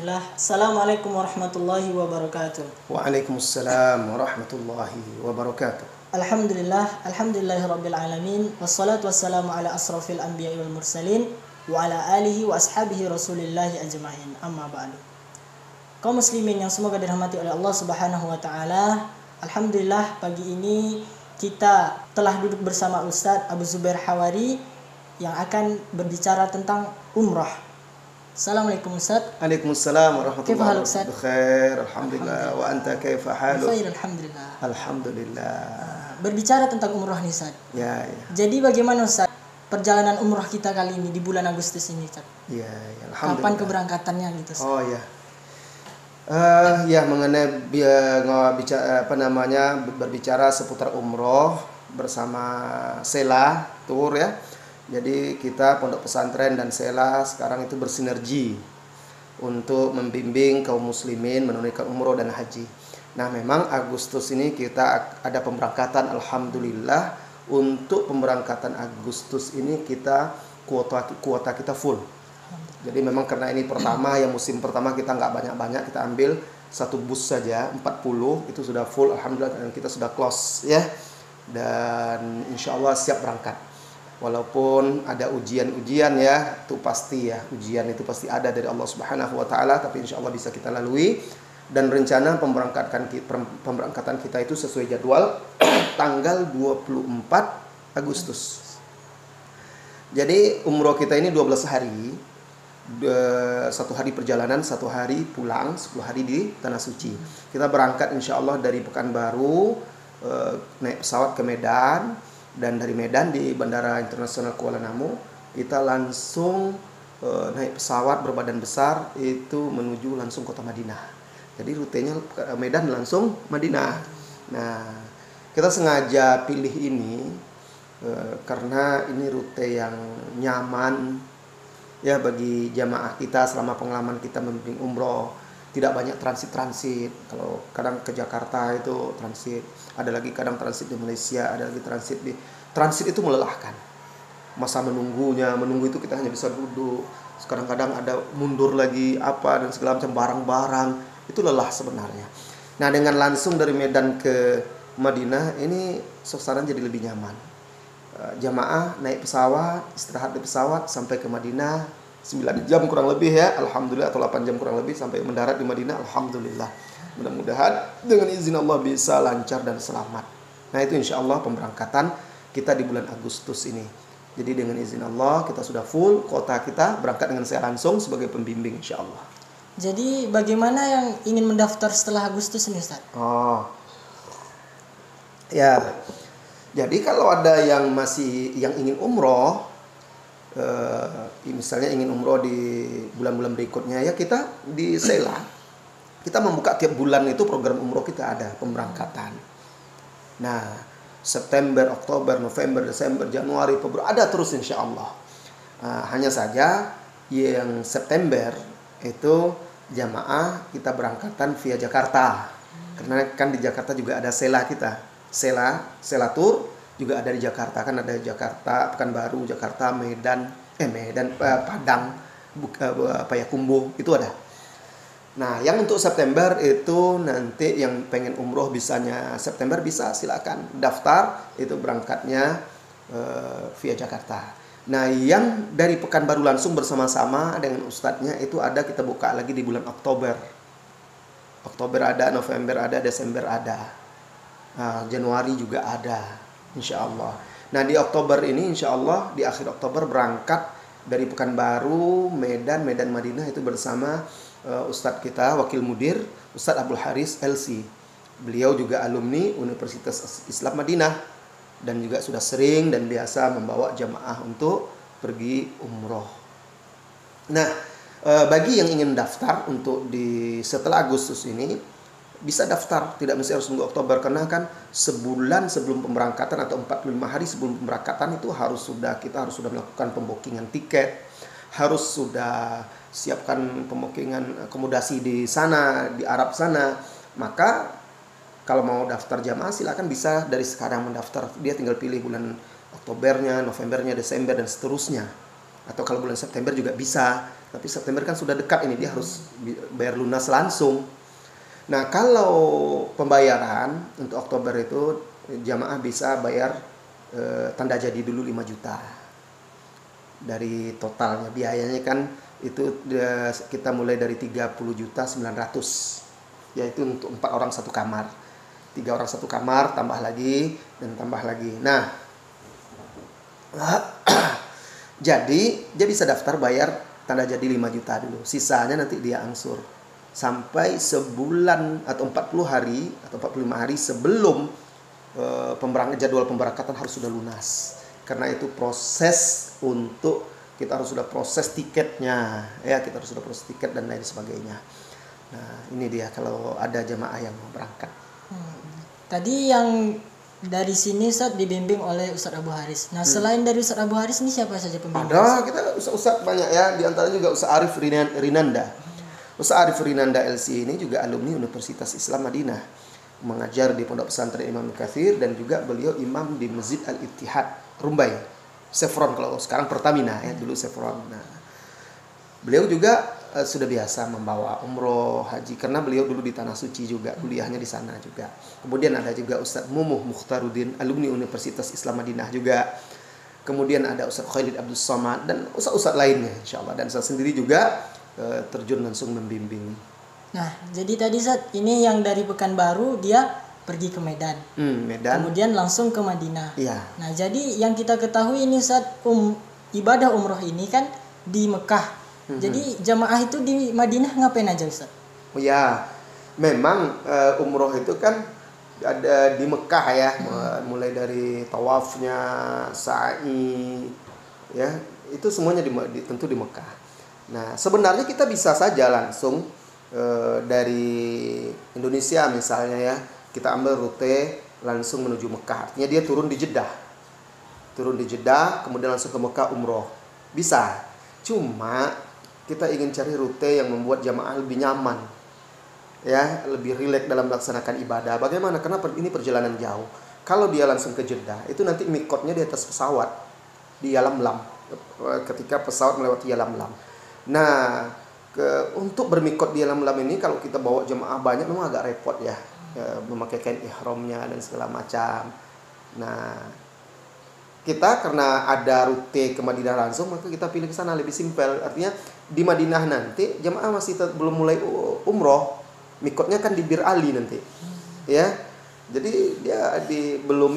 Bismillah. Assalamualaikum warahmatullahi wabarakatuh. Waalaikumsalam warahmatullahi wabarakatuh. Alhamdulillahirabbil alamin. Wassalatu wassalamu ala asrafil anbiya'i wal mursalin wa ala alihi wa ashabihi rasulillahi ajma'in. Amma ba'du. Kaum muslimin yang semoga dirahmati oleh Allah Subhanahu wa taala. Alhamdulillah pagi ini kita telah duduk bersama Ustadz Abu Zubair Hawari yang akan berbicara tentang umrah. Assalamualaikum Ustaz. Waalaikumsalam warahmatullahi Kaifa haluk, Ustaz? Bikhair, alhamdulillah. Wa anta kaifa haluk? Bikhair, alhamdulillah. Alhamdulillah. Berbicara tentang umrah nih Ustaz. Ya. Jadi bagaimana Ustaz perjalanan umrah kita kali ini di bulan Agustus ini Ustaz? Ya, alhamdulillah. Kapan keberangkatannya gitu Ustaz? Oh ya. Mengenai berbicara seputar umroh bersama Sela Tour ya. Jadi kita Pondok Pesantren dan Sela sekarang itu bersinergi untuk membimbing kaum muslimin menunaikan umroh dan haji. Nah memang Agustus ini kita ada pemberangkatan, alhamdulillah. Untuk pemberangkatan Agustus ini kita kuota kita full. Jadi memang karena ini pertama ya, musim pertama kita nggak banyak-banyak, kita ambil satu bus saja 40 itu sudah full alhamdulillah, dan kita sudah close ya. Dan insya Allah siap berangkat. Walaupun ada ujian-ujian ya, itu pasti ya, ujian itu pasti ada dari Allah Subhanahu wa taala, tapi insya Allah bisa kita lalui. Dan rencana pemberangkatan kita itu sesuai jadwal tanggal 24 Agustus. Jadi umroh kita ini 12 hari. 1 hari perjalanan, 1 hari pulang, 10 hari di Tanah Suci. Kita berangkat insya Allah dari Pekanbaru, naik pesawat ke Medan. Dan dari Medan di Bandara Internasional Kuala Namu kita langsung naik pesawat berbadan besar itu menuju langsung kota Madinah. Jadi rutenya Medan langsung Madinah. Nah kita sengaja pilih ini karena ini rute yang nyaman ya bagi jamaah kita selama pengalaman kita membimbing umroh. Tidak banyak transit. Kalau kadang ke Jakarta itu transit, ada lagi kadang transit di Malaysia, ada lagi transit itu melelahkan. Masa menunggu itu kita hanya bisa duduk. Kadang-kadang ada mundur lagi apa dan segala macam barang-barang, itu lelah sebenarnya. Nah, dengan langsung dari Medan ke Madinah ini suasana jadi lebih nyaman. Jamaah naik pesawat, istirahat di pesawat sampai ke Madinah 9 jam kurang lebih ya, alhamdulillah, atau 8 jam kurang lebih sampai mendarat di Madinah, alhamdulillah. Mudah-mudahan dengan izin Allah bisa lancar dan selamat. Nah itu insya Allah pemberangkatan kita di bulan Agustus ini. Jadi dengan izin Allah kita sudah full kota kita, berangkat dengan saya langsung sebagai pembimbing insya Allah. Jadi bagaimana yang ingin mendaftar setelah Agustus ini Ustaz? Oh ya, jadi kalau ada yang ingin umroh, misalnya ingin umroh di bulan-bulan berikutnya ya, kita di Sela kita membuka tiap bulan itu program umroh kita ada pemberangkatan. Nah September, Oktober, November, Desember, Januari, Februari ada terus insya Allah. Hanya saja yang September itu jamaah kita berangkatan via Jakarta, karena kan di Jakarta juga ada Sela kita, Sela Tour juga ada di Jakarta, kan ada Jakarta, Pekanbaru, Jakarta, Medan, Padang, Payakumbuh itu ada. Nah, yang untuk September itu nanti yang pengen umroh bisanya September bisa silakan daftar, itu berangkatnya via Jakarta. Nah, yang dari Pekanbaru langsung bersama-sama dengan ustadznya itu ada, kita buka lagi di bulan Oktober. Oktober ada, November ada, Desember ada, Januari juga ada. Insya Allah. Nah di Oktober ini insya Allah di akhir Oktober berangkat dari Pekanbaru, Medan, Madinah itu bersama Ustadz kita, Wakil Mudir, Ustadz Abdul Haris LC. Beliau juga alumni Universitas Islam Madinah dan juga sudah sering dan biasa membawa jamaah untuk pergi umroh. Nah bagi yang ingin daftar untuk setelah Agustus ini, bisa daftar, tidak mesti harus tunggu Oktober, karena kan sebulan sebelum pemberangkatan atau 45 hari sebelum pemberangkatan itu kita harus sudah melakukan pembookingan tiket, harus sudah siapkan pembookingan akomodasi di sana, di Arab sana. Maka kalau mau daftar jamaah silakan bisa dari sekarang mendaftar. Dia tinggal pilih bulan Oktobernya, Novembernya, Desember dan seterusnya. Atau kalau bulan September juga bisa. Tapi September kan sudah dekat ini, dia harus bayar lunas langsung. Nah, kalau pembayaran untuk Oktober itu jamaah bisa bayar tanda jadi dulu 5 juta. Dari totalnya biayanya kan itu kita mulai dari 30.900.000, yaitu untuk 4 orang satu kamar. 3 orang satu kamar tambah lagi dan tambah lagi. Nah, jadi dia bisa daftar bayar tanda jadi 5 juta dulu. Sisanya nanti dia angsur sampai sebulan atau 40 hari atau 45 hari sebelum jadwal pemberangkatan harus sudah lunas. Karena itu proses untuk kita harus sudah proses tiketnya, ya, kita harus sudah proses tiket dan lain sebagainya. Nah, ini dia kalau ada jamaah yang mau berangkat. Tadi yang dari sini Ustaz dibimbing oleh Ustaz Abu Haris. Nah, selain dari Ustaz Abu Haris ini siapa saja pembimbing? Ada, kita Ustaz banyak ya, di antaranya juga Ustaz Arif Rinanda. Ustaz Arif Rinanda LC ini juga alumni Universitas Islam Madinah, mengajar di Pondok Pesantren Imam Katsir dan juga beliau imam di Masjid Al-Ittihad Rumbai. Chevron kalau sekarang Pertamina ya, dulu Chevron. Nah, beliau juga sudah biasa membawa umroh, haji karena beliau dulu di Tanah Suci juga, kuliahnya di sana juga. Kemudian ada juga Ustaz Mumuh Mukhtaruddin, alumni Universitas Islam Madinah juga. Kemudian ada Ustaz Khalid Abdul Somad dan ustaz-ustaz lainnya insyaallah, dan saya sendiri juga terjun langsung membimbing. Nah, jadi tadi Ustaz ini yang dari Pekanbaru dia pergi ke Medan. Medan. Kemudian langsung ke Madinah. Iya. Nah, jadi yang kita ketahui ini Ustaz ibadah umroh ini kan di Mekah. Jadi jamaah itu di Madinah ngapain aja Ustaz? Oh ya, memang umroh itu kan ada di Mekah ya, mulai dari tawafnya, sa'i, ya itu semuanya tentu di Mekah. Nah, sebenarnya kita bisa saja langsung dari Indonesia misalnya ya, kita ambil rute langsung menuju Mekah. Artinya dia turun di Jeddah, kemudian langsung ke Mekah umroh, bisa. Cuma kita ingin cari rute yang membuat jamaah lebih nyaman, ya, lebih rileks dalam melaksanakan ibadah. Bagaimana? Karena ini perjalanan jauh. Kalau dia langsung ke Jeddah, itu nanti mikotnya di atas pesawat di Yalamlam, ketika pesawat melewati Yalamlam. Nah, untuk bermikot di Yalamlam ini kalau kita bawa jamaah banyak memang agak repot ya, memakai kain ihramnya dan segala macam. Nah, kita karena ada rute ke Madinah langsung, maka kita pilih ke sana lebih simpel. Artinya di Madinah nanti jemaah masih belum mulai umroh, mikotnya kan di Bir Ali nanti, ya. Jadi dia belum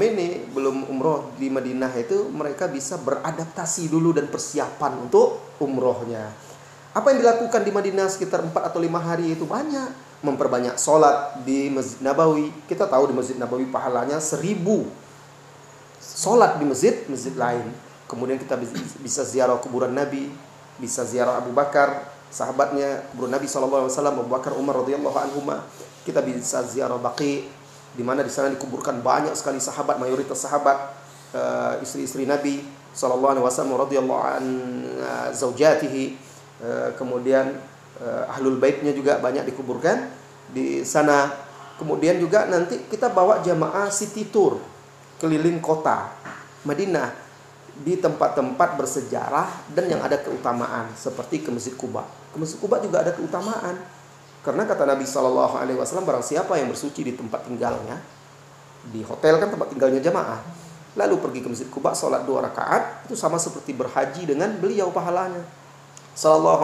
umroh di Madinah itu mereka bisa beradaptasi dulu dan persiapan untuk umrohnya. Apa yang dilakukan di Madinah sekitar 4 atau 5 hari itu banyak. Memperbanyak sholat di Masjid Nabawi. Kita tahu di Masjid Nabawi pahalanya 1000 sholat di masjid lain. Kemudian kita bisa ziarah kuburan Nabi, bisa ziarah Abu Bakar, sahabatnya, kuburan Nabi SAW, Abu Bakar, Umar radhiyallahu anhuma. Kita bisa ziarah Baqi, di mana di sana dikuburkan banyak sekali sahabat, mayoritas sahabat, istri-istri Nabi SAW radhiyallahu an zaujatihi. Kemudian ahlul baitnya juga banyak dikuburkan di sana. Kemudian juga nanti kita bawa jamaah city tour keliling kota Madinah di tempat-tempat bersejarah dan yang ada keutamaan, seperti ke Masjid Quba. Ke Masjid Quba juga ada keutamaan, karena kata Nabi SAW, barang siapa yang bersuci di tempat tinggalnya, di hotel kan tempat tinggalnya jamaah, lalu pergi ke Masjid Quba sholat 2 rakaat, itu sama seperti berhaji dengan beliau pahalanya SAW.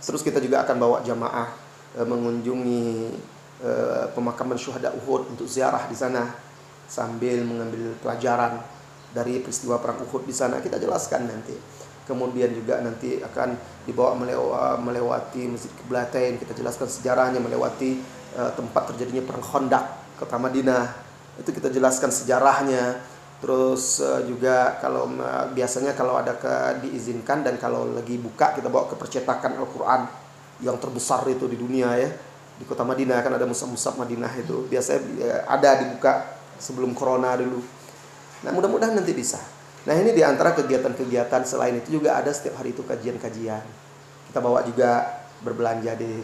Terus kita juga akan bawa jamaah mengunjungi pemakaman syuhada Uhud untuk ziarah di sana, sambil mengambil pelajaran dari peristiwa perang Uhud di sana, kita jelaskan nanti. Kemudian juga nanti akan dibawa melewati Masjid Qiblatain, kita jelaskan sejarahnya, melewati tempat terjadinya perang Khandaq, kota Madinah, itu kita jelaskan sejarahnya. Terus juga kalau biasanya kalau ada diizinkan dan kalau lagi buka, kita bawa ke percetakan Al-Quran yang terbesar itu di dunia ya, di kota Madinah kan ada mushaf Madinah itu, biasanya ada dibuka sebelum corona dulu. Nah, mudah-mudahan nanti bisa. Nah, ini di antara kegiatan-kegiatan. Selain itu juga ada setiap hari itu kajian-kajian. Kita bawa juga berbelanja di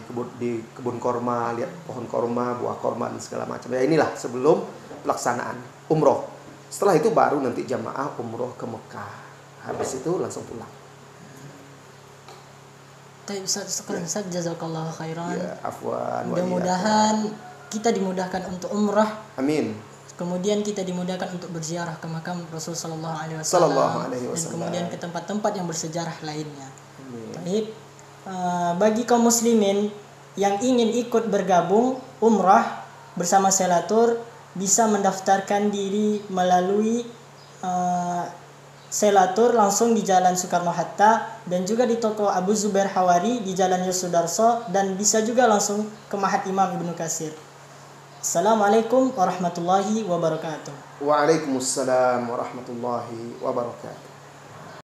kebun korma, lihat pohon korma, buah korma dan segala macam. Ya, inilah sebelum pelaksanaan umroh. Setelah itu baru nanti jamaah umroh ke Mekah. Habis itu langsung pulang. Tapi sekarang Ustaz, jazakallahu khairan. Ya, afwan. Mudah-mudahan kita dimudahkan untuk umrah. Amin. Kemudian kita dimudahkan untuk berziarah ke makam Rasul sallallahu alaihi Sallallahu wasallam alaihi dan wasallam. kemudian ke tempat-tempat yang bersejarah lainnya. Amin. Baik. Bagi kaum muslimin yang ingin ikut bergabung umrah bersama Selatur bisa mendaftarkan diri melalui Selatur langsung di Jalan Soekarno-Hatta dan juga di toko Abu Zubair Hawari di Jalan Yosudarso, dan bisa juga langsung ke Mahat Imam Ibnu Katsir. Assalamualaikum warahmatullahi wabarakatuh. Waalaikumsalam warahmatullahi wabarakatuh.